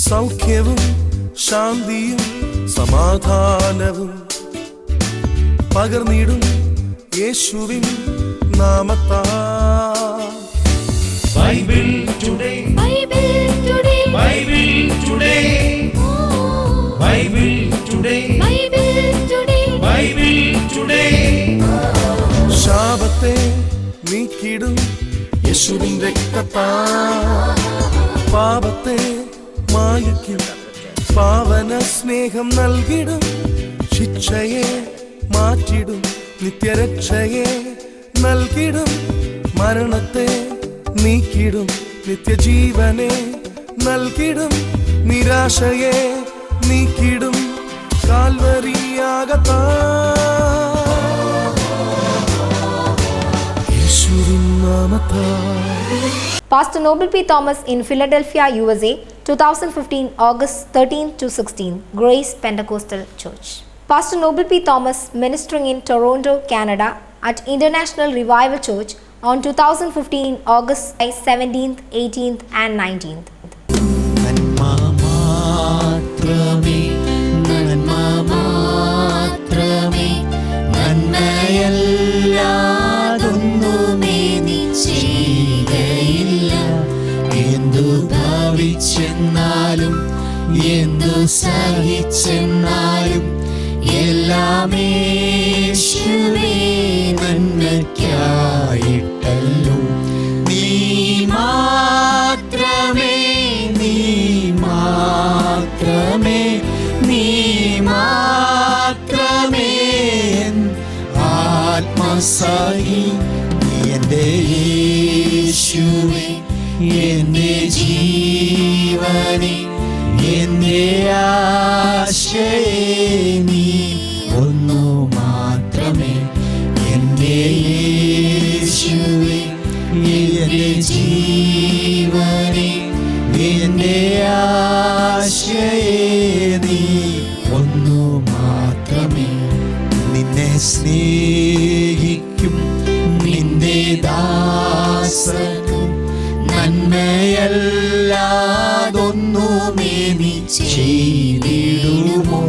സൗഖ്യവും ശാന്തിയും സമാധാനവും പകർന്നിടും യേശുവിൻ നാമത്താൽ. Bible today, Bible today, Bible today, Bible today, Bible today, Bible today. ശാപത്തെ നീക്കിടും യേശുവിൻ രക്തത്താൽ. പാപത്തെ മായ്ക്കും പാവന സ്നേഹം നൽകിടും. ശിക്ഷയെ മാറ്റിടും നിത്യരക്ഷയെ നൽകിടും. മരണത്തെ നീക്കിടും നിത്യജീവനെ നൽകിടും. നിരാശയെ നീക്കിടും കാൽവരിയാകത്താൽ. യേശുവിൻ നാമത്താൽ. Pastor Noble P. Thomas in Philadelphia, USA, 2015, August 13 to 16, Grace Pentecostal Church. Pastor Noble P. Thomas ministering in Toronto, Canada at International Revival Church on 2015, August 17th, 18th and 19th. ഭാവിച്ചെന്നാലും എന്തു സഹിച്ചെന്നാലും എല്ലാം യേശുവേ നന്മയ്ക്കായിട്ടല്ലോ. നീ മാത്രമേ, നീ മാത്രമേ, നീ മാത്രമേ ആത്മസായി. എൻ്റെ യേശുവേ, എൻ്റെ ജീവനെ, എൻ്റെ ആശയേ, നീ ഒന്നു മാത്രമേ. എൻ്റെ യേശുവേ, എൻ്റെ ജീവനെ, എൻ്റെ ആശയേ, നീ ഒന്നു മാത്രമേ. നിന്നെ സ്നേഹിക്കും നിന്റെ ദാസനും നന്മയല്ലാതൊന്നുമേ നീ ചെയ്തിടുമോ?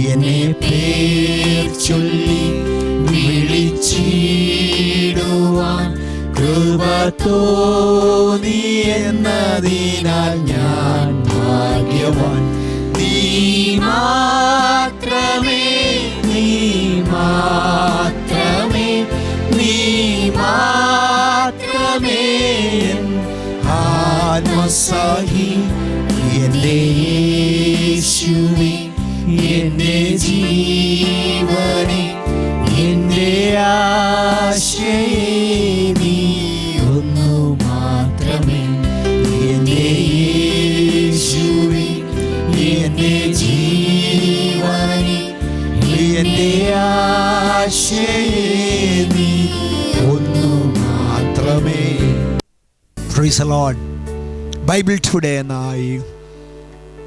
എന്നെ പേർ ചൊല്ലി വിളിച്ചിടുവാൻ കൃപ തോന്നി എന്നതിനാൽ ഞാൻ ഭാഗ്യവാൻ. നീ മാത്രമേ, നീ മാത്രമേ, നീ മാത്രമേ ആത്മസായി. എൻ്റെ യേശുവേ, എൻ്റെ ജീവനെ, എൻ്റെ ആശയേ, നീ ഒന്നു മാത്രമേ. എൻ്റെ യേശുവേ, എൻ്റെ ജീവനെ, എൻ്റെ ആശയേ, നീ ഒന്നു മാത്രമേ. Praise the Lord. Bible today എന്നായി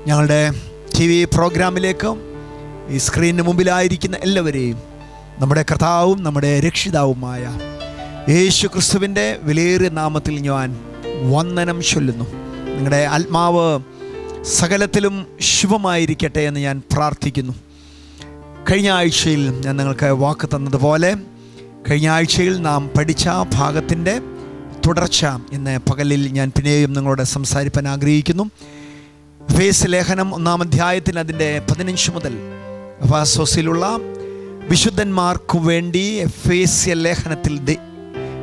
ഞങ്ങളുടെ TV പ്രോഗ്രാമിലേക്ക് ഈ സ്ക്രീനിന് മുമ്പിലായിരിക്കുന്ന എല്ലാവരെയും നമ്മുടെ കർത്താവും നമ്മുടെ രക്ഷിതാവുമായ യേശു ക്രിസ്തുവിൻ്റെ വിലയേറിയ നാമത്തിൽ ഞാൻ വന്ദനം ചൊല്ലുന്നു. നിങ്ങളുടെ ആത്മാവ് സകലത്തിലും ശുഭമായിരിക്കട്ടെ എന്ന് ഞാൻ പ്രാർത്ഥിക്കുന്നു. കഴിഞ്ഞ ആഴ്ചയിൽ ഞാൻ നിങ്ങൾക്ക് വാക്ക് തന്നതുപോലെ കഴിഞ്ഞ ആഴ്ചയിൽ നാം പഠിച്ച ഭാഗത്തിൻ്റെ തുടർച്ച ഇന്ന് പകലിൽ ഞാൻ പിന്നെയും നിങ്ങളോട് സംസാരിക്കാൻ ആഗ്രഹിക്കുന്നു. എഫേസ്യ ലേഖനം 1-ാം അധ്യായത്തിൽ അതിൻ്റെ 15 മുതൽ എഫേസോസിലുള്ള വിശുദ്ധന്മാർക്കു വേണ്ടി എഫേസ്യ ലേഖനത്തിൽ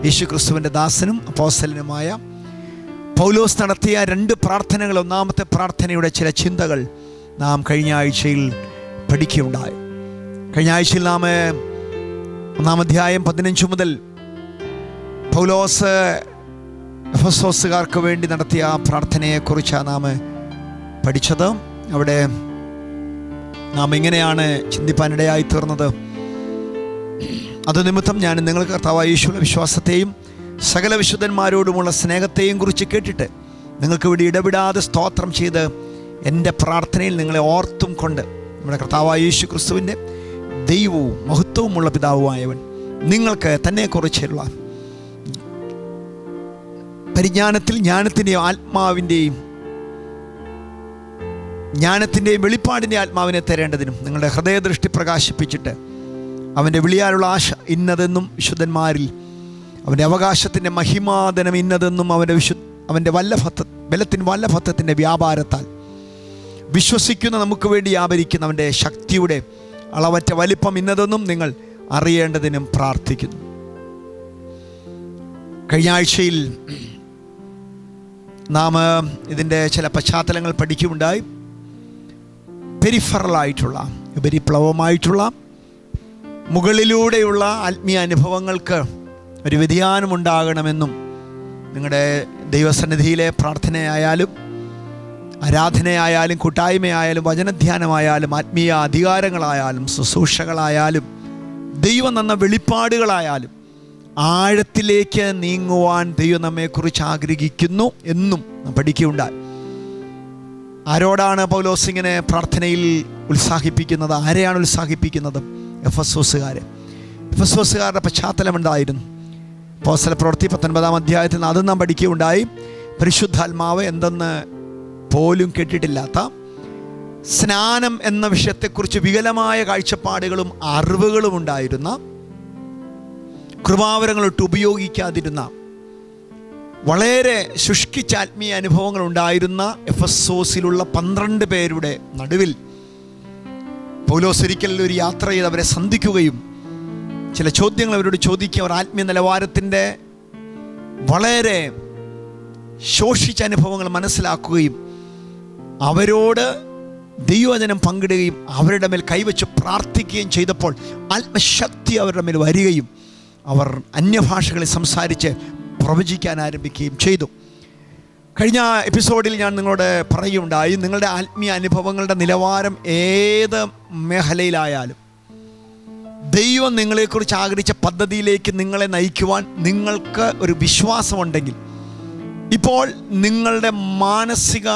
യേശു ക്രിസ്തുവിൻ്റെ ദാസനും അപ്പോസ്തലനുമായ പൗലോസ് നടത്തിയ 2 പ്രാർത്ഥനകൾ, ഒന്നാമത്തെ പ്രാർത്ഥനയുടെ ചില ചിന്തകൾ നാം കഴിഞ്ഞ ആഴ്ചയിൽ പഠിക്കുകയുണ്ടായി. കഴിഞ്ഞ ആഴ്ചയിൽ നാം 1-ാം അധ്യായം 15 മുതൽ പൗലോസ് എഫെസോസുകാർക്ക് വേണ്ടി നടത്തിയ ആ പ്രാർത്ഥനയെക്കുറിച്ചാണ് നാം പഠിച്ചത്. അവിടെ നാം ഇങ്ങനെയാണ് ചിന്തിപ്പാനിടയായി തീർന്നത്. അത് നിമിത്തം ഞാൻ നിങ്ങൾക്ക് കർത്താവായ യേശുവിന്റെ വിശ്വാസത്തെയും സകല വിശുദ്ധന്മാരോടുമുള്ള സ്നേഹത്തെയും കുറിച്ച് കേട്ടിട്ട് നിങ്ങൾക്ക് വേണ്ടി ഇടപെടാതെ സ്തോത്രം ചെയ്ത് എൻ്റെ പ്രാർത്ഥനയിൽ നിങ്ങളെ ഓർത്തും കൊണ്ട് നമ്മുടെ കർത്താവായ യേശു ക്രിസ്തുവിൻ്റെ ദൈവവും മഹത്വവുമുള്ള പിതാവുമായവൻ നിങ്ങൾക്ക് തന്നെക്കുറിച്ചുള്ള പരിജ്ഞാനത്തിൽ ജ്ഞാനത്തിൻ്റെയും ആത്മാവിൻ്റെയും വെളിപ്പാടിൻ്റെ ആത്മാവിനെ തരേണ്ടതിനും നിങ്ങളുടെ ഹൃദയദൃഷ്ടി പ്രകാശിപ്പിച്ചിട്ട് അവൻ്റെ വിളിയാലുള്ള ആശ ഇന്നതെന്നും വിശുദ്ധന്മാരിൽ അവൻ്റെ അവകാശത്തിൻ്റെ മഹിമാദനം ഇന്നതെന്നും അവൻ്റെ ബലത്തിൻ വല്ലഭത്വത്തിൻ്റെ വ്യാപാരത്താൽ വിശ്വസിക്കുന്ന നമുക്ക് വേണ്ടി വ്യാപരിക്കുന്ന അവൻ്റെ ശക്തിയുടെ അളവറ്റ വലിപ്പം ഇന്നതെന്നും നിങ്ങൾ അറിയേണ്ടതിനും പ്രാർത്ഥിക്കുന്നു. കഴിഞ്ഞ ആഴ്ചയിൽ നാം ഇതിൻ്റെ ചില പശ്ചാത്തലങ്ങൾ പഠിക്കുകയുണ്ടായി. പെരിഫറലായിട്ടുള്ള ഉപരിപ്ലവമായിട്ടുള്ള മുകളിലൂടെയുള്ള ആത്മീയ അനുഭവങ്ങൾക്ക് ഒരു വ്യതിയാനമുണ്ടാകണമെന്നും നിങ്ങളുടെ ദൈവസന്നിധിയിലെ പ്രാർത്ഥനയായാലും ആരാധനയായാലും കൂട്ടായ്മയായാലും വചനധ്യാനമായാലും ആത്മീയ അധികാരങ്ങളായാലും ശുശ്രൂഷകളായാലും ദൈവം തന്ന വെളിപ്പാടുകളായാലും ആഴത്തിലേക്ക് നീങ്ങുവാൻ ദൈവം നമ്മെക്കുറിച്ച് ആഗ്രഹിക്കുന്നു എന്നും പഠിക്കുകയുണ്ടായി. ആരോടാണ് പൗലോസ് ഇങ്ങനെ പ്രാർത്ഥനയിൽ ഉത്സാഹിപ്പിക്കുന്നത്? ആരെയാണ് ഉത്സാഹിപ്പിക്കുന്നത്? എഫെസോസുകാരുടെ പശ്ചാത്തലം ഉണ്ടായിരുന്നു. അപ്പോസ്തലപ്രവൃത്തി 19-ാം അധ്യായത്തിൽ അതും നാം പഠിക്കുകയുണ്ടായി. പരിശുദ്ധാത്മാവ് എന്തെന്ന് പോലും കേട്ടിട്ടില്ലാത്ത സ്നാനം എന്ന വിഷയത്തെക്കുറിച്ച് വികലമായ കാഴ്ചപ്പാടുകളും അറിവുകളും ഉണ്ടായിരുന്ന, കൃപാവരങ്ങളിട്ട് ഉപയോഗിക്കാതിരുന്ന, വളരെ ശുഷ്കിച്ച ആത്മീയ അനുഭവങ്ങൾ ഉണ്ടായിരുന്ന എഫെസോസിലുള്ള 12 പേരുടെ നടുവിൽ പൗലോസ് ഒരിക്കൽ ഒരു യാത്ര ചെയ്ത് അവരെ സന്ധിക്കുകയും ചില ചോദ്യങ്ങൾ അവരോട് ചോദിക്കുക, അവർ ആത്മീയ നിലവാരത്തിൻ്റെ വളരെ ശോഷിച്ച അനുഭവങ്ങൾ മനസ്സിലാക്കുകയും അവരോട് ദൈവവചനം പങ്കിടുകയും അവരുടെ മേൽ കൈവച്ച് പ്രാർത്ഥിക്കുകയും ചെയ്തപ്പോൾ ആത്മശക്തി അവരുടെ മേൽ വരികയും അവർ അന്യഭാഷകളിൽ സംസാരിച്ച് പ്രവചിക്കാൻ ആരംഭിക്കുകയും ചെയ്തു. കഴിഞ്ഞ എപ്പിസോഡിൽ ഞാൻ നിങ്ങളോട് പറയുകയുണ്ടായി, നിങ്ങളുടെ ആത്മീയ അനുഭവങ്ങളുടെ നിലവാരം ഏത് മേഖലയിലായാലും ദൈവം നിങ്ങളെക്കുറിച്ച് ആഗ്രഹിച്ച പദ്ധതിയിലേക്ക് നിങ്ങളെ നയിക്കുവാൻ നിങ്ങൾക്ക് ഒരു വിശ്വാസമുണ്ടെങ്കിൽ, ഇപ്പോൾ നിങ്ങളുടെ മാനസിക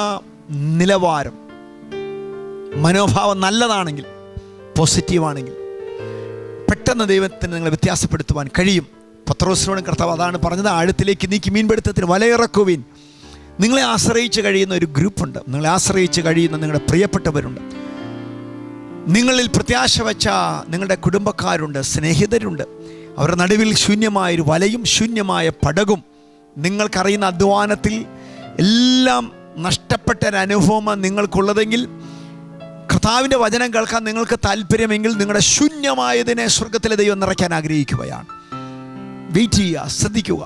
നിലവാരം മനോഭാവം നല്ലതാണെങ്കിൽ, പോസിറ്റീവാണെങ്കിൽ, പെട്ടെന്ന് ദൈവത്തിന് നിങ്ങളെ വ്യത്യാസപ്പെടുത്തുവാൻ കഴിയും. പത്രോസിനോടും കർത്താവ് അതാണ് പറഞ്ഞത്, ആഴത്തിലേക്ക് നീക്കി മീൻപിടുത്തത്തിന് വലയിറക്കുവിൻ. നിങ്ങളെ ആശ്രയിച്ച് കഴിയുന്ന ഒരു ഗ്രൂപ്പുണ്ട്, നിങ്ങളെ ആശ്രയിച്ച് കഴിയുന്ന നിങ്ങളുടെ പ്രിയപ്പെട്ടവരുണ്ട്, നിങ്ങളിൽ പ്രത്യാശ വച്ച നിങ്ങളുടെ കുടുംബക്കാരുണ്ട്, സ്നേഹിതരുണ്ട്. അവരുടെ നടുവിൽ ശൂന്യമായൊരു വലയും ശൂന്യമായ പടകും, നിങ്ങൾക്കറിയുന്ന അധ്വാനത്തിൽ എല്ലാം നഷ്ടപ്പെട്ട ഒരു അനുഭവമാണ് നിങ്ങൾക്കുള്ളതെങ്കിൽ, കർത്താവിൻ്റെ വചനം കേൾക്കാൻ നിങ്ങൾക്ക് താല്പര്യമെങ്കിൽ, നിങ്ങളുടെ ശൂന്യമായതിനെ സ്വർഗത്തിലെ ദൈവം നിറയ്ക്കാൻ ആഗ്രഹിക്കുകയാണ്. വെയിറ്റ് ചെയ്യുക, ശ്രദ്ധിക്കുക.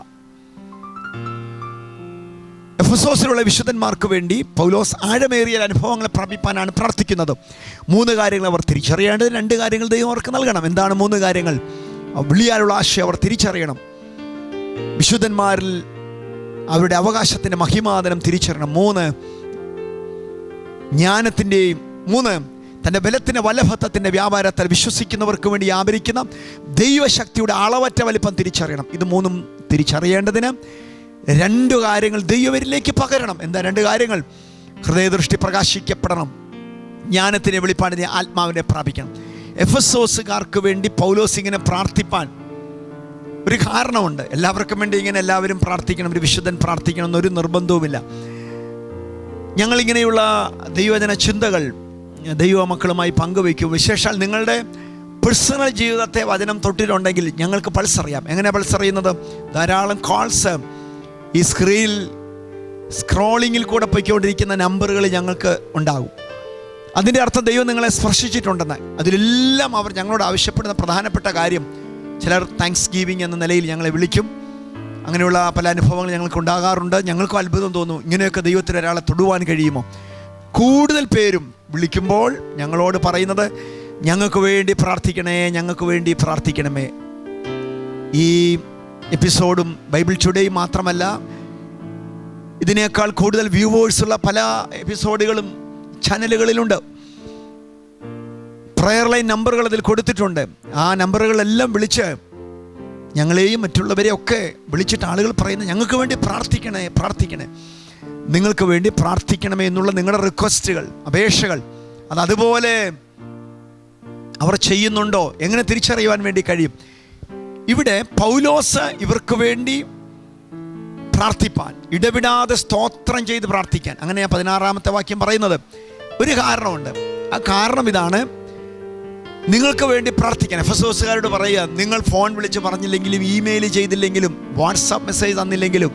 എഫെസോസിലുള്ള വിശുദ്ധന്മാർക്ക് വേണ്ടി പൗലോസ് ആഴമേറിയ അനുഭവങ്ങളെ പ്രാപിപ്പാനാണ് പ്രാർത്ഥിക്കുന്നത്. 3 കാര്യങ്ങൾ അവർ തിരിച്ചറിയേണ്ടത്, 2 കാര്യങ്ങൾ ദൈവം അവർക്ക് നൽകണം. എന്താണ് 3 കാര്യങ്ങൾ? വിളിയാലുള്ള ആശയം അവർ തിരിച്ചറിയണം, വിശുദ്ധന്മാരിൽ അവരുടെ അവകാശത്തിൻ്റെ മഹിമാദനം തിരിച്ചറിയണം. 3 ജ്ഞാനത്തിൻ്റെയും 3 തൻ്റെ ബലത്തിൻ്റെ വല്ലഭത്വത്തിൻ്റെ വ്യാപാരത്താൽ വിശ്വസിക്കുന്നവർക്ക് വേണ്ടി വ്യാപരിക്കുന്ന ദൈവശക്തിയുടെ അളവറ്റ വലിപ്പം തിരിച്ചറിയണം. ഇത് 3 തിരിച്ചറിയേണ്ടതിന് 2 കാര്യങ്ങൾ ദൈവവരിലേക്ക് പകരണം. എന്താ 2 കാര്യങ്ങൾ? ഹൃദയദൃഷ്ടി പ്രകാശിക്കപ്പെടണം, ജ്ഞാനത്തിൻ്റെ വെളിപ്പാടിനെ ആത്മാവിനെ പ്രാപിക്കണം. എഫെസോസുകാർക്ക് വേണ്ടി പൗലോസ് ഇങ്ങനെ പ്രാർത്ഥിപ്പാൻ ഒരു കാരണമുണ്ട്. എല്ലാവർക്കും വേണ്ടി ഇങ്ങനെ എല്ലാവരും പ്രാർത്ഥിക്കണം, ഒരു വിശുദ്ധൻ പ്രാർത്ഥിക്കണം എന്നൊരു നിർബന്ധവുമില്ല. ഞങ്ങളിങ്ങനെയുള്ള ദൈവജന ചിന്തകൾ ദൈവമക്കളുമായി പങ്കുവയ്ക്കും. വിശേഷാൽ നിങ്ങളുടെ പേഴ്സണൽ ജീവിതത്തെ വചനം തൊട്ടിട്ടുണ്ടെങ്കിൽ ഞങ്ങൾക്ക് പൾസറിയാം. എങ്ങനെ പൾസറിയുന്നത്? ധാരാളം കോൾസ് ഈ സ്ക്രോളിങ്ങിൽ കൂടെ പോയിക്കൊണ്ടിരിക്കുന്ന നമ്പറുകൾ ഞങ്ങൾക്ക് ഉണ്ടാകും. അതിൻ്റെ അർത്ഥം ദൈവം നിങ്ങളെ സ്പർശിച്ചിട്ടുണ്ടെന്ന്. അതിലെല്ലാം അവർ ഞങ്ങളോട് ആവശ്യപ്പെടുന്ന പ്രധാനപ്പെട്ട കാര്യം, ചിലർ താങ്ക്സ് ഗീവിങ് എന്ന നിലയിൽ ഞങ്ങളെ വിളിക്കും. അങ്ങനെയുള്ള പല അനുഭവങ്ങൾ ഞങ്ങൾക്ക് ഉണ്ടാകാറുണ്ട്. ഞങ്ങൾക്കും അത്ഭുതം തോന്നും, ഇങ്ങനെയൊക്കെ ദൈവത്തിന് ഒരാളെ തൊടുവാൻ കഴിയുമോ? കൂടുതൽ പേരും വിളിക്കുമ്പോൾ ഞങ്ങളോട് പറയുന്നത്, ഞങ്ങൾക്ക് വേണ്ടി പ്രാർത്ഥിക്കണേ, ഞങ്ങൾക്ക് വേണ്ടി പ്രാർത്ഥിക്കണമേ. ഈ എപ്പിസോഡും ബൈബിൾ ടുഡേയും മാത്രമല്ല, ഇതിനേക്കാൾ കൂടുതൽ വ്യൂവേഴ്സുള്ള പല എപ്പിസോഡുകളും ചാനലുകളിലുണ്ട്. പ്രയർ ലൈൻ നമ്പറുകൾ അതിൽ കൊടുത്തിട്ടുണ്ട്. ആ നമ്പറുകളെല്ലാം വിളിച്ച് ഞങ്ങളെയും മറ്റുള്ളവരെയൊക്കെ വിളിച്ചിട്ട് ആളുകൾ പറയുന്നത്, ഞങ്ങൾക്ക് വേണ്ടി പ്രാർത്ഥിക്കണേ, പ്രാർത്ഥിക്കണേ, നിങ്ങൾക്ക് വേണ്ടി പ്രാർത്ഥിക്കണമേ എന്നുള്ള നിങ്ങളുടെ റിക്വസ്റ്റുകൾ, അപേക്ഷകൾ അതുപോലെ അവർ ചെയ്യുന്നുണ്ടോ? എങ്ങനെ തിരിച്ചറിയുവാൻ വേണ്ടി കഴിയും? ഇവിടെ പൗലോസ് ഇവർക്ക് വേണ്ടി പ്രാർത്ഥിപ്പാൻ, ഇടവിടാതെ സ്തോത്രം ചെയ്ത് പ്രാർത്ഥിക്കാൻ. അങ്ങനെയാണ് 16-ാമത്തെ വാക്യം പറയുന്നത്. ഒരു കാരണമുണ്ട്. ആ കാരണം ഇതാണ്, നിങ്ങൾക്ക് വേണ്ടി പ്രാർത്ഥിക്കാൻ. എഫെസോസുകാരോട് പറയുക, നിങ്ങൾ ഫോൺ വിളിച്ച് പറഞ്ഞില്ലെങ്കിലും, ഇമെയിൽ ചെയ്തില്ലെങ്കിലും, വാട്സാപ്പ് മെസ്സേജ് തന്നില്ലെങ്കിലും,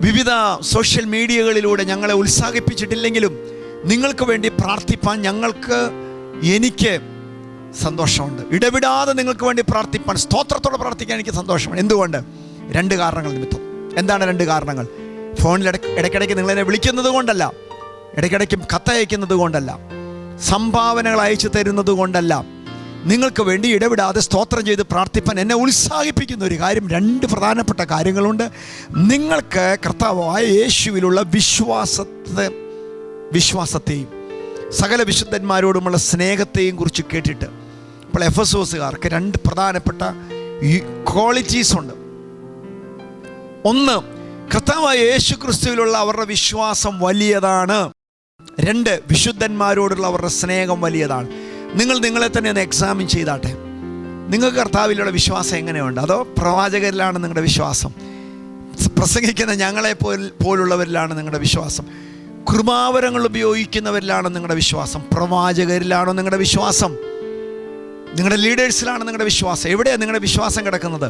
വിവിധ സോഷ്യൽ മീഡിയകളിലൂടെ ഞങ്ങളെ ഉത്സാഹിപ്പിച്ചിട്ടില്ലെങ്കിലും, നിങ്ങൾക്ക് വേണ്ടി പ്രാർത്ഥിപ്പാൻ എനിക്ക് സന്തോഷമുണ്ട്. ഇടവിടാതെ നിങ്ങൾക്ക് വേണ്ടി പ്രാർത്ഥിപ്പാൻ, സ്തോത്രത്തോടെ പ്രാർത്ഥിക്കാൻ എനിക്ക് സന്തോഷമാണ്. എന്തുകൊണ്ട്? 2 കാരണങ്ങൾ നിമിത്തം. എന്താണ് 2 കാരണങ്ങൾ? ഫോണിൽ ഇടയ്ക്കിടയ്ക്ക് നിങ്ങളെന്നെ വിളിക്കുന്നത് കൊണ്ടല്ല, ഇടയ്ക്കിടയ്ക്ക് കത്തയക്കുന്നത് കൊണ്ടല്ല, സംഭാവനകൾ അയച്ചു തരുന്നത് കൊണ്ടല്ല, നിങ്ങൾക്ക് വേണ്ടി ഇടവിടാതെ സ്തോത്രം ചെയ്ത് പ്രാർത്ഥിപ്പാൻ എന്നെ ഉത്സാഹിപ്പിക്കുന്ന ഒരു കാര്യം, 2 പ്രധാനപ്പെട്ട കാര്യങ്ങളുണ്ട്. നിങ്ങൾക്ക് കർത്താവായ യേശുവിലുള്ള വിശ്വാസത്തെയും സകല വിശുദ്ധന്മാരോടുമുള്ള സ്നേഹത്തെയും കുറിച്ച് കേട്ടിട്ട്, ഇപ്പോൾ എഫെസോസുകാർക്ക് 2 പ്രധാനപ്പെട്ട ക്വാളിറ്റീസ് ഉണ്ട്. ഒന്ന്, കർത്താവായ യേശു ക്രിസ്തുവിലുള്ള അവരുടെ വിശ്വാസം വലിയതാണ്. 2, വിശുദ്ധന്മാരോടുള്ള അവരുടെ സ്നേഹം വലിയതാണ്. നിങ്ങൾ നിങ്ങളെ തന്നെ ഒന്ന് എക്സാമിൻ ചെയ്താട്ടെ. നിങ്ങൾക്ക് കർത്താവിലുള്ള വിശ്വാസം എങ്ങനെയുണ്ട്? അതോ പ്രവാചകരിലാണ് നിങ്ങളുടെ വിശ്വാസം? പ്രസംഗിക്കുന്ന ഞങ്ങളെ പോലുള്ളവരിലാണ് നിങ്ങളുടെ വിശ്വാസം? കൃപാവരങ്ങൾ ഉപയോഗിക്കുന്നവരിലാണ് നിങ്ങളുടെ വിശ്വാസം? പ്രവാചകരിലാണോ നിങ്ങളുടെ വിശ്വാസം? നിങ്ങളുടെ ലീഡേഴ്സിലാണ് നിങ്ങളുടെ വിശ്വാസം? എവിടെയാണ് നിങ്ങളുടെ വിശ്വാസം കിടക്കുന്നത്?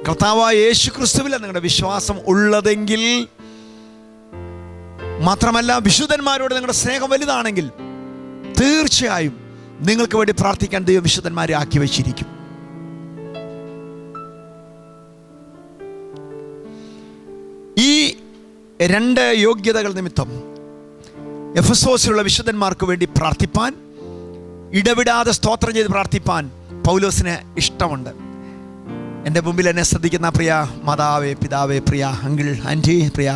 കർത്താവായ യേശു ക്രിസ്തുവിലാണ് നിങ്ങളുടെ വിശ്വാസം ഉള്ളതെങ്കിൽ മാത്രമല്ല, വിശുദ്ധന്മാരോട് നിങ്ങളുടെ സ്നേഹം വലുതാണെങ്കിൽ തീർച്ചയായും നിങ്ങൾക്ക് വേണ്ടി പ്രാർത്ഥിക്കാൻ ദൈവം വിശുദ്ധന്മാരെ ആക്കി വെച്ചിരിക്കും. ഈ 2 യോഗ്യതകൾ നിമിത്തം എഫെസോസിലുള്ള വിശുദ്ധന്മാർക്ക് വേണ്ടി പ്രാർത്ഥിപ്പാൻ, ഇടവിടാതെ സ്തോത്രം ചെയ്ത് പ്രാർത്ഥിപ്പാൻ പൗലോസിന് ഇഷ്ടമുണ്ട്. എൻ്റെ മുമ്പിൽ എന്നെ ശ്രദ്ധിക്കുന്ന പ്രിയ മാതാവേ, പിതാവേ, പ്രിയ അങ്കിൾ, ആൻറ്റി, പ്രിയ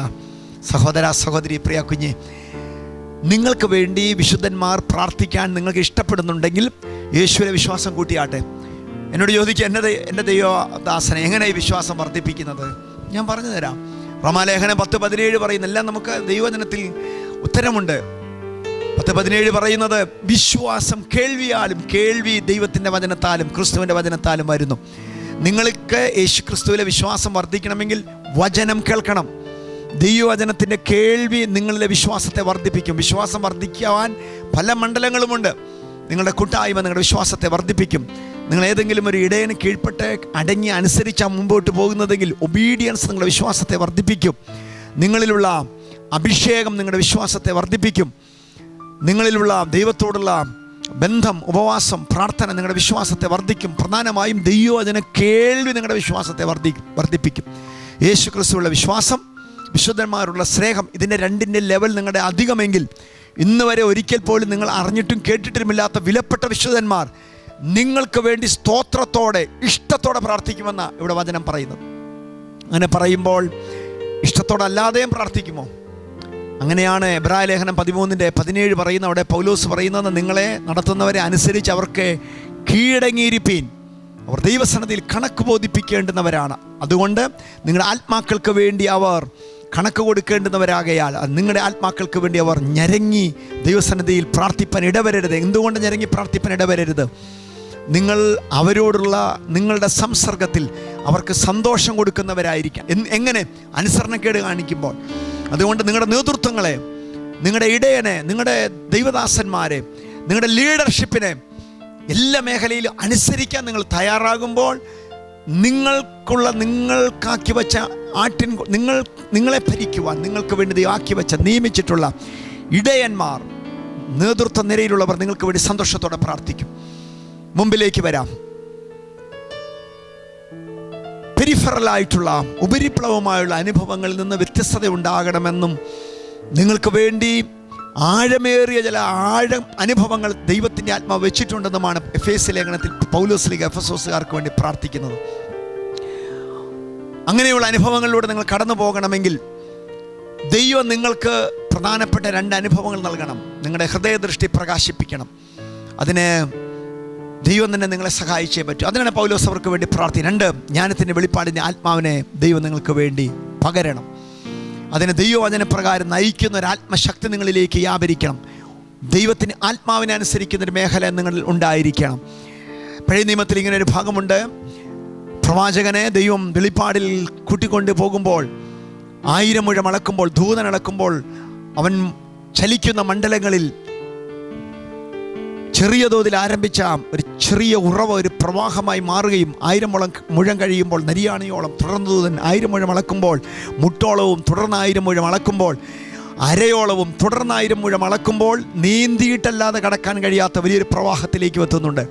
സഹോദര, സഹോദരി, പ്രിയ കുഞ്ഞ്, നിങ്ങൾക്ക് വേണ്ടി വിശുദ്ധന്മാർ പ്രാർത്ഥിക്കാൻ നിങ്ങൾക്ക് ഇഷ്ടപ്പെടുന്നുണ്ടെങ്കിൽ യേശുവിനെ വിശ്വാസം കൂട്ടിയാട്ടെ. എന്നോട് ചോദിക്കുക, എൻ്റെ ദൈവദാസനെ എങ്ങനെ ഈ വിശ്വാസം വർദ്ധിപ്പിക്കുന്നത്? ഞാൻ പറഞ്ഞു തരാം. റോമാലേഖനം 10:17 പറയുന്ന, എല്ലാം നമുക്ക് ദൈവജനത്തിൽ ഉത്തരമുണ്ട്. 10:17 പറയുന്നത്, വിശ്വാസം കേൾവിയാലും, കേൾവി ദൈവത്തിൻ്റെ വചനത്താലും ക്രിസ്തുവിൻ്റെ വചനത്താലും വരുന്നു. നിങ്ങൾക്ക് യേശു ക്രിസ്തുവിലെ വിശ്വാസം വർദ്ധിക്കണമെങ്കിൽ വചനം കേൾക്കണം. ദൈവവചനത്തിൻ്റെ കേൾവി നിങ്ങളിലെ വിശ്വാസത്തെ വർദ്ധിപ്പിക്കും. വിശ്വാസം വർദ്ധിക്കുവാൻ പല മണ്ഡലങ്ങളുമുണ്ട്. നിങ്ങളുടെ കൂട്ടായ്മ നിങ്ങളുടെ വിശ്വാസത്തെ വർദ്ധിപ്പിക്കും. നിങ്ങൾ ഏതെങ്കിലും ഒരു ഇടയന് കീഴ്പ്പെട്ട് അടങ്ങി അനുസരിച്ചാണ് മുമ്പോട്ട് പോകുന്നതെങ്കിൽ ഒബീഡിയൻസ് നിങ്ങളുടെ വിശ്വാസത്തെ വർദ്ധിപ്പിക്കും. നിങ്ങളിലുള്ള അഭിഷേകം നിങ്ങളുടെ വിശ്വാസത്തെ വർദ്ധിപ്പിക്കും. നിങ്ങളിലുള്ള ദൈവത്തോടുള്ള ബന്ധം, ഉപവാസം, പ്രാർത്ഥന നിങ്ങളുടെ വിശ്വാസത്തെ വർദ്ധിക്കും. പ്രധാനമായും ദൈവവചന കേൾവി നിങ്ങളുടെ വിശ്വാസത്തെ വർദ്ധിപ്പിക്കും. യേശു ക്രിസ്തുവിലുള്ള വിശ്വാസം, വിശുദ്ധന്മാരുള്ള സ്നേഹം, ഇതിൻ്റെ 2ൻ്റെ ലെവൽ നിങ്ങളുടെ അധികമെങ്കിൽ, ഇന്ന് വരെ ഒരിക്കൽ പോലും നിങ്ങൾ അറിഞ്ഞിട്ടും കേട്ടിട്ടുമില്ലാത്ത വിലപ്പെട്ട വിശുദ്ധന്മാർ നിങ്ങൾക്ക് വേണ്ടി സ്തോത്രത്തോടെ, ഇഷ്ടത്തോടെ പ്രാർത്ഥിക്കുമെന്നാണ് ഇവിടെ വചനം പറയുന്നത്. അങ്ങനെ പറയുമ്പോൾ ഇഷ്ടത്തോടെ അല്ലാതെയും പ്രാർത്ഥിക്കുമോ? അങ്ങനെയാണ് എബ്രായ ലേഖനം 13:17 പറയുന്ന അവിടെ പൗലോസ് പറയുന്നത്, നിങ്ങളെ നടത്തുന്നവരെ അനുസരിച്ച് അവർക്ക് കീഴടങ്ങിയിരിപ്പീൻ, അവർ ദൈവസന്നിധിയിൽ കണക്ക് ബോധിപ്പിക്കേണ്ടുന്നവരാണ്. അതുകൊണ്ട് നിങ്ങളുടെ ആത്മാക്കൾക്ക് വേണ്ടി അവർ കണക്ക് കൊടുക്കേണ്ടുന്നവരാകയാൽ നിങ്ങളുടെ ആത്മാക്കൾക്ക് വേണ്ടി അവർ ഞരങ്ങി ദൈവസന്നിധിയിൽ പ്രാർത്ഥിപ്പാൻ ഇടവരരുത്. എന്തുകൊണ്ട് ഞരങ്ങി പ്രാർത്ഥിപ്പാൻ ഇടവരരുത്? നിങ്ങൾ അവരോടുള്ള നിങ്ങളുടെ സംസർഗത്തിൽ അവർക്ക് സന്തോഷം കൊടുക്കുന്നവരായിരിക്കാം. എങ്ങനെ? അനുസരണക്കേട് കാണിക്കുമ്പോൾ. അതുകൊണ്ട് നിങ്ങളുടെ നേതൃത്വങ്ങളെ, നിങ്ങളുടെ ഇടയനെ, നിങ്ങളുടെ ദൈവദാസന്മാരെ, നിങ്ങളുടെ ലീഡർഷിപ്പിനെ എല്ലാ മേഖലയിലും അനുസരിക്കാൻ നിങ്ങൾ തയ്യാറാകുമ്പോൾ നിങ്ങൾക്കാക്കി വെച്ച നിങ്ങളെ ഭരിക്കുവാൻ നിങ്ങൾക്ക് വേണ്ടി ആക്കി വെച്ച നിയമിച്ചിട്ടുള്ള ഇടയന്മാർ, നേതൃത്വ നിരയിലുള്ളവർ നിങ്ങൾക്ക് വേണ്ടി സന്തോഷത്തോടെ പ്രാർത്ഥിക്കും. മുമ്പിലേക്ക് വരാം. പെരിഫറലായിട്ടുള്ള ഉപരിപ്ലവമായുള്ള അനുഭവങ്ങളിൽ നിന്ന് വ്യത്യസ്തത ഉണ്ടാകണമെന്നും നിങ്ങൾക്ക് വേണ്ടി ആഴമേറിയ ചില അനുഭവങ്ങൾ ദൈവത്തിൻ്റെ ആത്മാവ് വെച്ചിട്ടുണ്ടെന്നുമാണ് എഫേസ്യ ലേഖനത്തിൽ പൗലോസ് ലീഗ എഫെസോസുകാർക്ക് വേണ്ടി പ്രാർത്ഥിക്കുന്നത്. അങ്ങനെയുള്ള അനുഭവങ്ങളിലൂടെ നിങ്ങൾ കടന്നു പോകണമെങ്കിൽ ദൈവം നിങ്ങൾക്ക് പ്രധാനപ്പെട്ട 2 അനുഭവങ്ങൾ നൽകണം. നിങ്ങളുടെ ഹൃദയദൃഷ്ടി പ്രകാശിപ്പിക്കണം. അതിന് ദൈവം തന്നെ നിങ്ങളെ സഹായിച്ചേ പറ്റൂ. അതിനാണ് പൗലോസ് അവർക്ക് വേണ്ടി പ്രാർത്ഥന. 2, ജ്ഞാനത്തിൻ്റെ വെളിപ്പാടിൻ്റെ ആത്മാവിനെ ദൈവം നിങ്ങൾക്ക് വേണ്ടി പകരണം. അതിന് ദൈവവചനപ്രകാരം നയിക്കുന്ന ഒരു ആത്മശക്തി നിങ്ങളിലേക്ക് വ്യാപരിക്കണം. ദൈവത്തിന് ആത്മാവിനെ അനുസരിക്കുന്നൊരു മേഖല നിങ്ങളിൽ ഉണ്ടായിരിക്കണം. പഴയ നിയമത്തിൽ ഇങ്ങനെ ഒരു ഭാഗമുണ്ട്. പ്രവാചകനെ ദൈവം വെളിപ്പാടിൽ കൂട്ടിക്കൊണ്ട് പോകുമ്പോൾ 1000 മുഴം അളക്കുമ്പോൾ, ദൂതൻ അളക്കുമ്പോൾ അവൻ ചലിക്കുന്ന മണ്ഡലങ്ങളിൽ ചെറിയ തോതിൽ ആരംഭിച്ച ഒരു ചെറിയ ഉറവ് ഒരു പ്രവാഹമായി മാറുകയും 1000 മുഴം കഴിയുമ്പോൾ നരിയാണിയോളം, തുടർന്ന് ദൂതൻ 1000 മുഴം അളക്കുമ്പോൾ മുട്ടോളവും, തുടർന്ന് 1000 മുഴം അളക്കുമ്പോൾ അരയോളവും, തുടർന്ന് 1000 മുഴം അളക്കുമ്പോൾ നീന്തിയിട്ടല്ലാതെ കടക്കാൻ കഴിയാത്ത വലിയൊരു പ്രവാഹത്തിലേക്ക് എത്തുന്നുണ്ട്.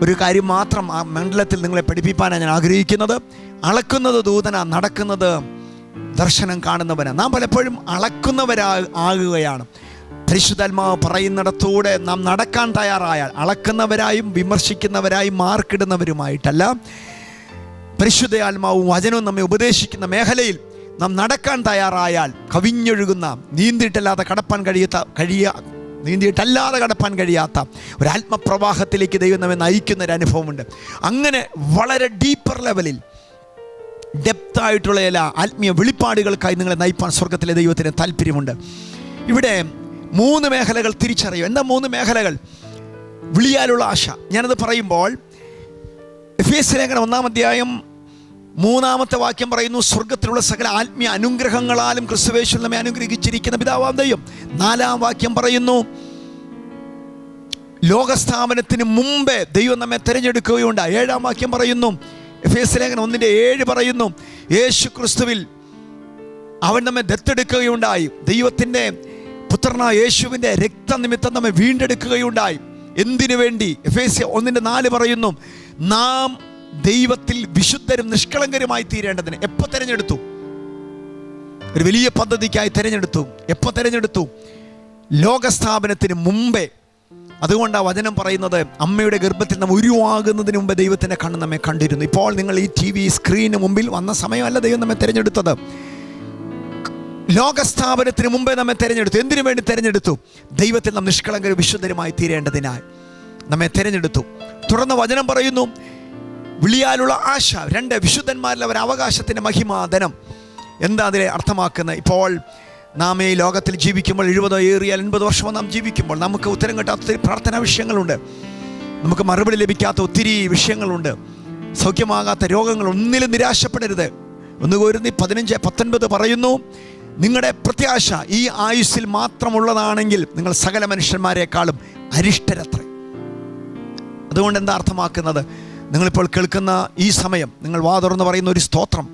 ഒരു കാര്യം മാത്രം ആ മണ്ഡലത്തിൽ നിങ്ങളെ പഠിപ്പിക്കാനാണ് ഞാൻ ആഗ്രഹിക്കുന്നത്. അളക്കുന്നത് ദൂതനാ, നടക്കുന്നത് ദർശനം കാണുന്നവനാ. നാം പലപ്പോഴും അളക്കുന്നവരാകുകയാണ്. പരിശുദ്ധാത്മാവ് പറയുന്നിടത്തൂടെ നാം നടക്കാൻ തയ്യാറായാൽ, അളക്കുന്നവരായും വിമർശിക്കുന്നവരായും മാർക്കിടുന്നവരുമായിട്ടല്ല, പരിശുദ്ധാത്മാവും വചനവും നമ്മെ ഉപദേശിക്കുന്ന മേഖലയിൽ നാം നടക്കാൻ തയ്യാറായാൽ കവിഞ്ഞൊഴുകുന്ന, നീന്തിയിട്ടല്ലാതെ കടപ്പാൻ കഴിയാത്ത ഒരു ആത്മപ്രവാഹത്തിലേക്ക് ദൈവം നമ്മെ നയിക്കുന്ന ഒരു അനുഭവമുണ്ട്. അങ്ങനെ വളരെ ഡീപ്പർ ലെവലിൽ ഡെപ്തായിട്ടുള്ള എല്ലാ ആത്മീയ വെളിപ്പാടുകൾക്കായി നിങ്ങളെ നയിപ്പാൻ സ്വർഗത്തിലെ ദൈവത്തിന് താല്പര്യമുണ്ട്. ഇവിടെ 3 മേഖലകൾ തിരിച്ചറിയും. എന്താ 3 മേഖലകൾ? വിളിയാലുള്ള ആശ. ഞാനത് പറയുമ്പോൾ എഫേസ്യ ലേഖനം 1-ാം അധ്യായം 3-ാമത്തെ വാക്യം പറയുന്നു, സ്വർഗത്തിലുള്ള സകല ആത്മീയ അനുഗ്രഹങ്ങളാലും ക്രിസ്തുവേശുവിൽ നമ്മെ അനുഗ്രഹിച്ചിരിക്കുന്ന പിതാവാം ദൈവം. 4-ാം വാക്യം പറയുന്നു, ലോകസ്ഥാപനത്തിന് മുമ്പേ ദൈവം നമ്മെ തിരഞ്ഞെടുക്കുകയുണ്ടായി. 7-ാം വാക്യം പറയുന്നു, എഫേസ്യ ലേഖനം 1:7 പറയുന്നു, യേശു ക്രിസ്തുവിൽ അവൻ നമ്മെ ദത്തെടുക്കുകയുണ്ടായി. ദൈവത്തിൻ്റെ പുത്രനായ യേശുവിൻ്റെ രക്തനിമിത്തം നമ്മെ വീണ്ടെടുക്കുകയുണ്ടായി. എന്തിനു വേണ്ടി? എഫേസ്യ 1:4 പറയുന്നു, നാം ദൈവത്തിൽ വിശുദ്ധരും നിഷ്കളങ്കരുമായി തീരേണ്ടതിന്. എപ്പോൾ തിരഞ്ഞെടുത്തു? ഒരു വലിയ പദ്ധതിക്കായി തിരഞ്ഞെടുത്തു. എപ്പോൾ തിരഞ്ഞെടുത്തു? ലോകസ്ഥാപനത്തിന് മുമ്പേ. അതുകൊണ്ടാണ് വചനം പറയുന്നത്, അമ്മയുടെ ഗർഭത്തിൽ നാം ഉരുവാകുന്നതിന് മുമ്പേ ദൈവത്തിൻ്റെ കണ്ണ് നമ്മെ കണ്ടിരുന്നു. ഇപ്പോൾ നിങ്ങൾ ഈ TV സ്ക്രീനിന് മുമ്പിൽ വന്ന സമയമല്ല ദൈവം നമ്മെ തിരഞ്ഞെടുത്തത്. ലോകസ്ഥാപനത്തിന് മുമ്പേ നമ്മെ തിരഞ്ഞെടുത്തു. എന്തിനു വേണ്ടി തിരഞ്ഞെടുത്തു? ദൈവത്തിൽ നാം നിഷ്കളങ്കരും വിശുദ്ധരുമായി തീരേണ്ടതിനായി നമ്മെ തിരഞ്ഞെടുത്തു. തുടർന്ന് വചനം പറയുന്നു, വിളിയാലുള്ള ആശ. 2, വിശുദ്ധന്മാരിൽ അവർ അവകാശത്തിൻ്റെ മഹിമാധനം. എന്താ അതിനെ അർത്ഥമാക്കുന്നത്? ഇപ്പോൾ നാം ഈ ലോകത്തിൽ ജീവിക്കുമ്പോൾ 70 ഏറിയാൽ 80 വർഷമോ നാം ജീവിക്കുമ്പോൾ നമുക്ക് ഉത്തരം കിട്ടാത്ത ഒത്തിരി പ്രാർത്ഥനാ വിഷയങ്ങളുണ്ട്. നമുക്ക് മറുപടി ലഭിക്കാത്ത ഒത്തിരി വിഷയങ്ങളുണ്ട്. സൗഖ്യമാകാത്ത രോഗങ്ങൾ. ഒന്നിലും നിരാശപ്പെടരുത്. 1 കൊരിന്ത്യർ 15:19 പറയുന്നു, നിങ്ങളുടെ പ്രത്യാശ ഈ ആയുസ്സിൽ മാത്രമുള്ളതാണെങ്കിൽ നിങ്ങൾ സകല മനുഷ്യന്മാരെക്കാളും അരിഷ്ടരത്രേ. അതുകൊണ്ട് എന്താ അർത്ഥമാക്കുന്നത്? നിങ്ങളിപ്പോൾ കേൾക്കുന്ന ഈ സമയം നിങ്ങൾ വാ തുറന്ന് പറയുന്ന ഒരു സ്തോത്രം,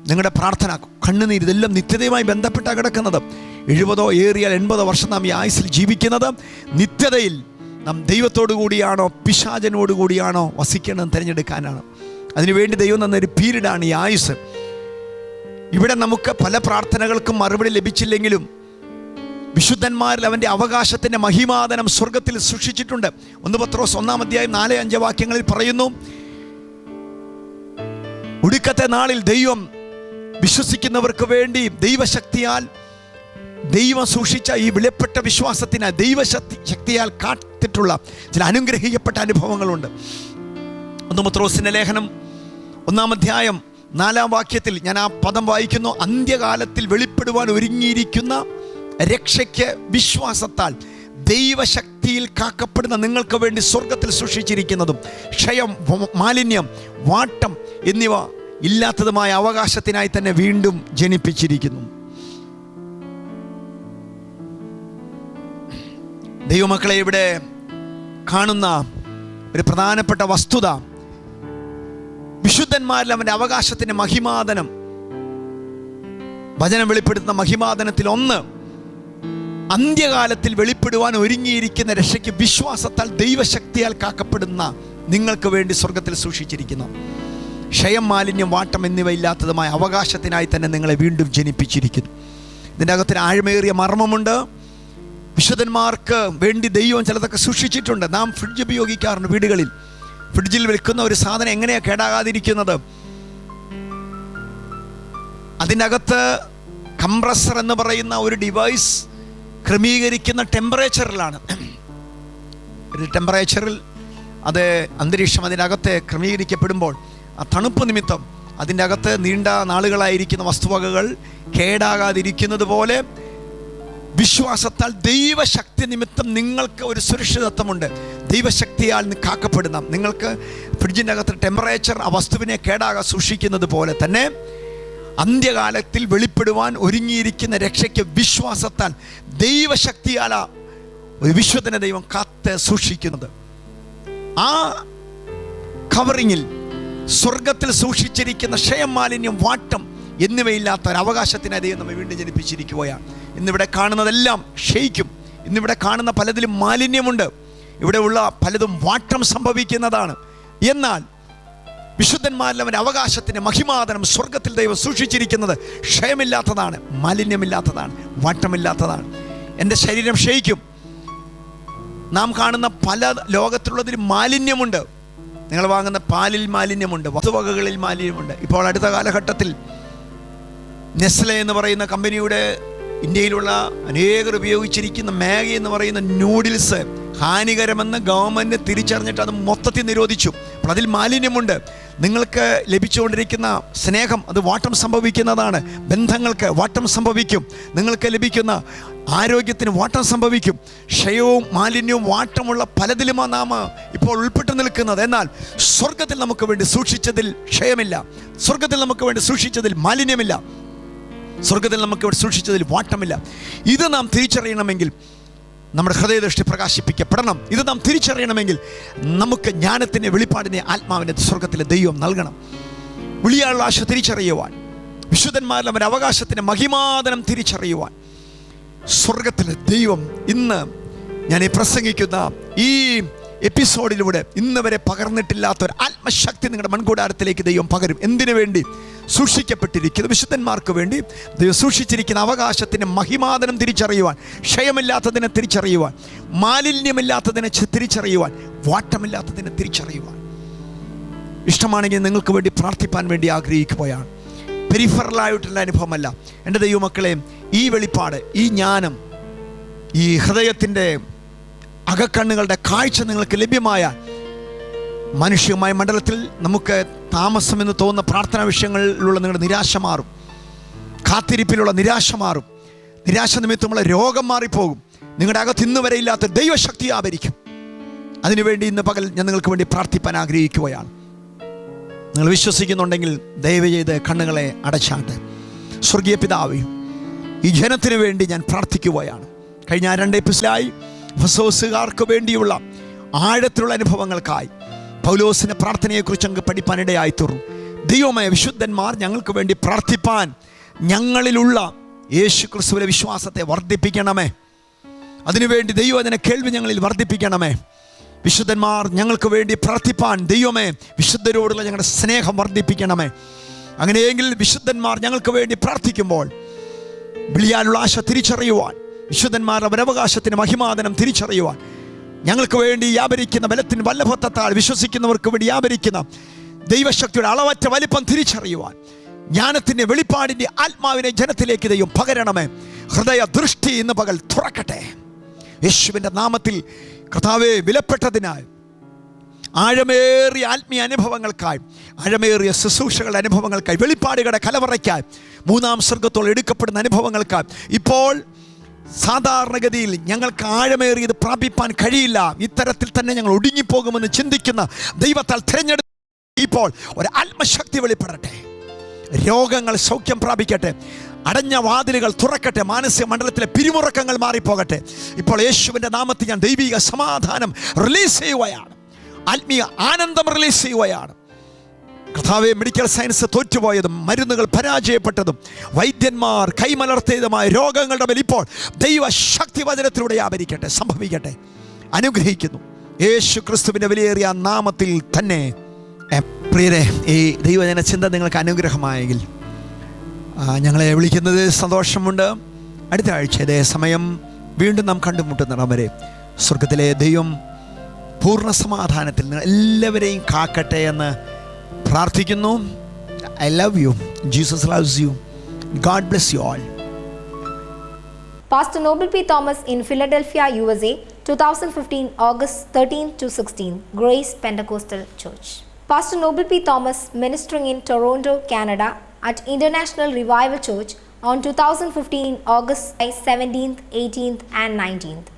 നിങ്ങളുടെ പ്രാർത്ഥന, കണ്ണുനീര്, ഇതെല്ലാം നിത്യതയുമായി ബന്ധപ്പെട്ടാണ് കിടക്കുന്നത്. 70 ഏറിയാൽ 80 വർഷം നാം ഈ ആയുസ്സിൽ ജീവിക്കുന്നത് നിത്യതയിൽ നാം ദൈവത്തോടു കൂടിയാണോ പിശാചനോട് കൂടിയാണോ വസിക്കേണ്ടതെന്ന് തിരഞ്ഞെടുക്കാനാണ്. അതിനുവേണ്ടി ദൈവം തന്നൊരു പീരീഡാണ് ഈ ആയുസ്. ഇവിടെ നമുക്ക് പല പ്രാർത്ഥനകൾക്കും മറുപടി ലഭിച്ചില്ലെങ്കിലും വിശുദ്ധന്മാരിൽ അവൻ്റെ അവകാശത്തിൻ്റെ മഹിമാധനം സ്വർഗത്തിൽ സൂക്ഷിച്ചിട്ടുണ്ട്. 1 പത്രോസ് 1-ാം അധ്യായം 4-5 വാക്യങ്ങളിൽ പറയുന്നു, ഒടുക്കത്തെ നാളിൽ ദൈവം വിശ്വസിക്കുന്നവർക്ക് വേണ്ടി ദൈവശക്തിയാൽ ദൈവം സൂക്ഷിച്ച ഈ വിലപ്പെട്ട വിശ്വാസത്തിന് ദൈവശക്തിയാൽ കാത്തിട്ടുള്ള ചില അനുഗ്രഹിക്കപ്പെട്ട അനുഭവങ്ങളുണ്ട്. 1 പത്രോസിൻ്റെ ലേഖനം 1-ാം അധ്യായം 4-ാം വാക്യത്തിൽ ഞാൻ ആ പദം വായിക്കുന്നു, അന്ത്യകാലത്തിൽ വെളിപ്പെടുവാൻ ഒരുങ്ങിയിരിക്കുന്ന രക്ഷയ്ക്ക് വിശ്വാസത്താൽ ദൈവശക്തിയിൽ കാക്കപ്പെടുന്ന നിങ്ങൾക്ക് വേണ്ടി സ്വർഗത്തിൽ സൂക്ഷിച്ചിരിക്കുന്നതും ക്ഷയം, മാലിന്യം, വാട്ടം എന്നിവ ഇല്ലാത്തതുമായ അവകാശത്തിനായി തന്നെ വീണ്ടും ജനിപ്പിച്ചിരിക്കുന്നു. ദൈവമക്കളെ, ഇവിടെ കാണുന്ന ഒരു പ്രധാനപ്പെട്ട വസ്തുത, വിശുദ്ധന്മാരിൽ അവൻ്റെ അവകാശത്തിൻ്റെ മഹിമാധനം, വചനം വെളിപ്പെടുത്തുന്ന മഹിമാധനത്തിൽ ഒന്ന്, അന്ത്യകാലത്തിൽ വെളിപ്പെടുവാൻ ഒരുങ്ങിയിരിക്കുന്ന രക്ഷയ്ക്ക് വിശ്വാസത്താൽ ദൈവശക്തിയാൽ കാക്കപ്പെടുന്ന നിങ്ങൾക്ക് വേണ്ടി സ്വർഗത്തിൽ സൂക്ഷിച്ചിരിക്കുന്നു. ക്ഷയം, മാലിന്യം, വാട്ടം എന്നിവ ഇല്ലാത്തതുമായ അവകാശത്തിനായി തന്നെ നിങ്ങളെ വീണ്ടും ജനിപ്പിച്ചിരിക്കുന്നു. ഇതിൻ്റെ അകത്തൊരു ആഴമേറിയ മർമ്മമുണ്ട്. വിശുദ്ധന്മാർക്ക് വേണ്ടി ദൈവം ചിലതൊക്കെ സൂക്ഷിച്ചിട്ടുണ്ട്. നാം ഫ്രിഡ്ജ് ഉപയോഗിക്കാറുണ്ട് വീടുകളിൽ. ഫ്രിഡ്ജിൽ വെക്കുന്ന ഒരു സാധനം എങ്ങനെയാണ് കേടാകാതിരിക്കുന്നത്? അതിനകത്ത് കംപ്രസർ എന്ന് പറയുന്ന ഒരു ഡിവൈസ് ക്രമീകരിക്കുന്ന ടെമ്പറേച്ചറിലാണ്. ഒരു ടെമ്പറേച്ചറിൽ അത് അന്തരീക്ഷം അതിനകത്ത് ക്രമീകരിക്കപ്പെടുമ്പോൾ ആ തണുപ്പ് നിമിത്തം അതിൻ്റെ അകത്ത് നീണ്ട നാളുകളായിരിക്കുന്ന വസ്തുവകകൾ കേടാകാതിരിക്കുന്നത് പോലെ വിശ്വാസത്താൽ ദൈവശക്തി നിമിത്തം നിങ്ങൾക്ക് ഒരു സുരക്ഷിതത്വമുണ്ട്. ദൈവശക്തിയാൽ കാക്കപ്പെടുന്ന, നിങ്ങൾക്ക് ഫ്രിഡ്ജിൻ്റെ അകത്ത് ടെമ്പറേച്ചർ ആ വസ്തുവിനെ കേടാകാൻ സൂക്ഷിക്കുന്നത് പോലെ തന്നെ അന്ത്യകാലത്തിൽ വെളിപ്പെടുവാൻ ഒരുങ്ങിയിരിക്കുന്ന രക്ഷയ്ക്ക് വിശ്വാസത്താൽ ദൈവശക്തിയാല ഒരു വിശ്വത്തിനെ ദൈവം കാത്ത് സൂക്ഷിക്കുന്നത്. ആ കവറിങ്ങിൽ സ്വർഗത്തിൽ സൂക്ഷിച്ചിരിക്കുന്ന ക്ഷയം, മാലിന്യം, വാട്ടം എന്നിവയില്ലാത്ത ഒരു അവകാശത്തിനെ ദൈവം നമ്മെ വീണ്ടും ജനിപ്പിച്ചിരിക്കുകയാണ്. ഇന്നിവിടെ കാണുന്നതെല്ലാം ക്ഷയിക്കും. ഇന്നിവിടെ കാണുന്ന പലതിലും മാലിന്യമുണ്ട്. ഇവിടെ ഉള്ള പലതും വാട്ടം സംഭവിക്കുന്നതാണ്. എന്നാൽ വിശുദ്ധന്മാരിൽ അവൻ്റെ അവകാശത്തിന് മഹിമാതനം സ്വർഗത്തിൽ ദൈവം സൂക്ഷിച്ചിരിക്കുന്നത് ക്ഷയമില്ലാത്തതാണ്, മാലിന്യമില്ലാത്തതാണ്, വാട്ടമില്ലാത്തതാണ്. എൻ്റെ ശരീരം ക്ഷയിക്കും. നാം കാണുന്ന പല ലോകത്തിലുള്ളതിൽ മാലിന്യമുണ്ട്. നിങ്ങൾ വാങ്ങുന്ന പാലിൽ മാലിന്യമുണ്ട്, വസ്തുവകകളിൽ മാലിന്യമുണ്ട്. ഇപ്പോൾ അടുത്ത കാലഘട്ടത്തിൽ നെസ്ലെ എന്ന് പറയുന്ന കമ്പനിയുടെ ഇന്ത്യയിലുള്ള അനേകർ ഉപയോഗിച്ചിരിക്കുന്ന മാഗി എന്ന് പറയുന്ന നൂഡിൽസ് ഹാനികരമെന്ന് ഗവൺമെൻറ് തിരിച്ചറിഞ്ഞിട്ട് അത് മൊത്തത്തിൽ നിരോധിച്ചു. അപ്പോൾ അതിൽ മാലിന്യമുണ്ട്. നിങ്ങൾക്ക് ലഭിച്ചുകൊണ്ടിരിക്കുന്ന സ്നേഹം അത് വാട്ടം സംഭവിക്കുന്നതാണ്. ബന്ധങ്ങൾക്ക് വാട്ടം സംഭവിക്കും. നിങ്ങൾക്ക് ലഭിക്കുന്ന ആരോഗ്യത്തിന് വാട്ടം സംഭവിക്കും. ക്ഷയവും മാലിന്യവും വാട്ടമുള്ള പലതിലുമാണ് നാം ഇപ്പോൾ ഉൾപ്പെട്ട് നിൽക്കുന്നത്. എന്നാൽ സ്വർഗത്തിൽ നമുക്ക് വേണ്ടി സൂക്ഷിച്ചതിൽ ക്ഷയമില്ല. സ്വർഗത്തിൽ നമുക്ക് വേണ്ടി സൂക്ഷിച്ചതിൽ മാലിന്യമില്ല. സ്വർഗത്തിൽ നമുക്ക് വേണ്ടി സൂക്ഷിച്ചതിൽ വാട്ടമില്ല. ഇത് നാം തിരിച്ചറിയണമെങ്കിൽ നമ്മുടെ ഹൃദയദൃഷ്ടി പ്രകാശിപ്പിക്കപ്പെടണം. ഇത് നാം തിരിച്ചറിയണമെങ്കിൽ നമുക്ക് ജ്ഞാനത്തിൻ്റെ വെളിപ്പാടിനെ ആത്മാവിനെ സ്വർഗത്തിലെ ദൈവം നൽകണം. വിളിയാനുള്ള ആശ തിരിച്ചറിയുവാൻ, വിശുദ്ധന്മാരിൽ അവരുടെ അവകാശത്തിൻ്റെ മഹിമാതനം തിരിച്ചറിയുവാൻ സ്വർഗത്തിലെ ദൈവം ഇന്ന് ഞാൻ ഈ പ്രസംഗിക്കുന്ന ഈ എപ്പിസോഡിലൂടെ ഇന്ന് വരെ പകർന്നിട്ടില്ലാത്ത ഒരു ആത്മശക്തി നിങ്ങളുടെ മൺകൂടാരത്തിലേക്ക് ദൈവം പകരും. എന്തിനു വേണ്ടി? സൂക്ഷിക്കപ്പെട്ടിരിക്കുന്ന വിശുദ്ധന്മാർക്ക് വേണ്ടി ദൈവം സൂക്ഷിച്ചിരിക്കുന്ന അവകാശത്തിന് മഹിമാതനം തിരിച്ചറിയുവാൻ, ക്ഷയമില്ലാത്തതിനെ തിരിച്ചറിയുവാൻ, മാലിന്യമില്ലാത്തതിനെ തിരിച്ചറിയുവാൻ, വാട്ടമില്ലാത്തതിനെ തിരിച്ചറിയുവാൻ. ഇഷ്ടമാണെങ്കിൽ നിങ്ങൾക്ക് വേണ്ടി പ്രാർത്ഥിപ്പാൻ വേണ്ടി ആഗ്രഹിക്കുകയാണ്. പെരിഫറലായിട്ടുള്ള അനുഭവമല്ല. എൻ്റെ ദൈവമക്കളെ, ഈ വെളിപ്പാട്, ഈ ജ്ഞാനം, ഈ ഹൃദയത്തിൻ്റെ അകക്കണ്ണുകളുടെ കാഴ്ച നിങ്ങൾക്ക് ലഭ്യമായ മനുഷ്യമായ മണ്ഡലത്തിൽ നമുക്ക് താമസമെന്ന് തോന്നുന്ന പ്രാർത്ഥനാ വിഷയങ്ങളിലുള്ള നിങ്ങളുടെ നിരാശ മാറും. കാത്തിരിപ്പിലുള്ള നിരാശ മാറും. നിരാശ നിമിത്തമുള്ള രോഗം മാറിപ്പോകും. നിങ്ങളുടെ അകത്ത് ഇന്ന് വരെ ഇല്ലാത്ത ദൈവശക്തി ആവരിക്കും. അതിനുവേണ്ടി ഇന്ന് പകൽ ഞാൻ നിങ്ങൾക്ക് വേണ്ടി പ്രാർത്ഥിപ്പാൻ ആഗ്രഹിക്കുകയാണ്. നിങ്ങൾ വിശ്വസിക്കുന്നുണ്ടെങ്കിൽ ദയവ് ചെയ്ത് കണ്ണുകളെ അടച്ചാട്ട്. സ്വർഗീയ പിതാവേ, ഈ ജനത്തിന് വേണ്ടി ഞാൻ പ്രാർത്ഥിക്കുകയാണ്. കഴിഞ്ഞ 2 എപ്പിസോഡിലായി എഫെസോസുകാർക്ക് വേണ്ടിയുള്ള ആഴത്തിലുള്ള അനുഭവങ്ങൾക്കായി പൗലോസിൻ്റെ പ്രാർത്ഥനയെക്കുറിച്ച് അങ്ങ് പഠിപ്പാനിടയായി തീർന്നു. ദൈവമേ, വിശുദ്ധന്മാർ ഞങ്ങൾക്ക് വേണ്ടി പ്രാർത്ഥിപ്പാൻ ഞങ്ങളിലുള്ള യേശു ക്രിസ്തുവിലെ വിശ്വാസത്തെ വർദ്ധിപ്പിക്കണമേ. അതിനുവേണ്ടി ദൈവവചന കേൾവി ഞങ്ങളിൽ വർദ്ധിപ്പിക്കണമേ. വിശുദ്ധന്മാർ ഞങ്ങൾക്ക് വേണ്ടി പ്രാർത്ഥിപ്പാൻ ദൈവമേ വിശുദ്ധരോടുള്ള ഞങ്ങളുടെ സ്നേഹം വർദ്ധിപ്പിക്കണമേ. അങ്ങനെയെങ്കിൽ വിശുദ്ധന്മാർ ഞങ്ങൾക്ക് വേണ്ടി പ്രാർത്ഥിക്കുമ്പോൾ വിളിയാനുള്ള ആശ തിരിച്ചറിയുവാൻ, വിശുദ്ധന്മാർ അവരവകാശത്തിന് മഹിമാതനം തിരിച്ചറിയുവാൻ, ഞങ്ങൾക്ക് വേണ്ടി വ്യാപരിക്കുന്ന ബലത്തിന് വല്ലഭത്വത്താൽ വിശ്വസിക്കുന്നവർക്ക് വേണ്ടി വ്യാപരിക്കുന്ന ദൈവശക്തിയുടെ അളവറ്റ വലിപ്പം തിരിച്ചറിയുവാൻ, ജ്ഞാനത്തിൻ്റെ വെളിപ്പാടിൻ്റെ ആത്മാവിനെ ജനത്തിലേക്ക് ദൈവം പകരണമേ. ഹൃദയ ദൃഷ്ടി ഇന്ന് പകൽ തുറക്കട്ടെ യേശുവിൻ്റെ നാമത്തിൽ. കർത്താവേ, വിലപ്പെട്ടതിനായി ആഴമേറിയ ആത്മീയ അനുഭവങ്ങൾക്കായി, ആഴമേറിയ ശുശ്രൂഷകളുടെ അനുഭവങ്ങൾക്കായി, വെളിപ്പാടുകളുടെ കലവറയ്ക്കായി, 3-ാം സ്വർഗത്തോളം എടുക്കപ്പെടുന്ന അനുഭവങ്ങൾക്കായി, ഇപ്പോൾ സാധാരണഗതിയിൽ ഞങ്ങൾക്ക് ആഴമേറിയത് പ്രാപിപ്പാൻ കഴിയില്ല, ഇത്തരത്തിൽ തന്നെ ഞങ്ങൾ ഒടുങ്ങിപ്പോകുമെന്ന് ചിന്തിക്കുന്ന ദൈവത്താൽ തിരഞ്ഞെടുത്ത് ഇപ്പോൾ ഒരു ആത്മശക്തി വെളിപ്പെടട്ടെ. രോഗങ്ങൾ സൗഖ്യം പ്രാപിക്കട്ടെ. അടഞ്ഞ വാതിലുകൾ തുറക്കട്ടെ. മാനസിക മണ്ഡലത്തിലെ പിരിമുറക്കങ്ങൾ മാറിപ്പോകട്ടെ. ഇപ്പോൾ യേശുവിൻ്റെ നാമത്തിൽ ഞാൻ ദൈവിക സമാധാനം റിലീസ് ചെയ്യുകയാണ്. ആത്മീയ ആനന്ദം റിലീസ് ചെയ്യുകയാണ്. കർത്താവേ, മെഡിക്കൽ സയൻസ് തോറ്റുപോയതും മരുന്നുകൾ പരാജയപ്പെട്ടതും വൈദ്യന്മാർ കൈമലർത്തിയതുമായ രോഗങ്ങളുടെ മേൽ ഇപ്പോൾ ദൈവശക്തി വചനത്തിലൂടെ വ്യാപരിക്കട്ടെ, സംഭവിക്കട്ടെ. അനുഗ്രഹിക്കുന്നു യേശു ക്രിസ്തുവിൻ്റെ വിലയേറിയ നാമത്തിൽ തന്നെ. പ്രിയരെ, ഈ ദൈവജന ചിന്ത നിങ്ങൾക്ക് അനുഗ്രഹമായെങ്കിൽ ഞങ്ങളെ വിളിക്കുന്നത് സന്തോഷമുണ്ട്. അടുത്ത ആഴ്ച ഇതേ സമയം വീണ്ടും നാം കണ്ടുമുട്ടുന്നിടം വരെ സ്വർഗത്തിലെ ദൈവം പൂർണ്ണ സമാധാനത്തിൽ നിങ്ങൾ എല്ലാവരെയും കാക്കട്ടെ എന്ന് പ്രാർത്ഥിക്കുന്നു. I love you. Jesus loves you. God bless you all. Pastor Noble P. Thomas in Philadelphia, USA, 2015 August 13 to 16, Grace Pentecostal Church. Pastor Noble P. Thomas ministering in Toronto, Canada at International Revival Church on 2015 August 17th, 18th and 19th.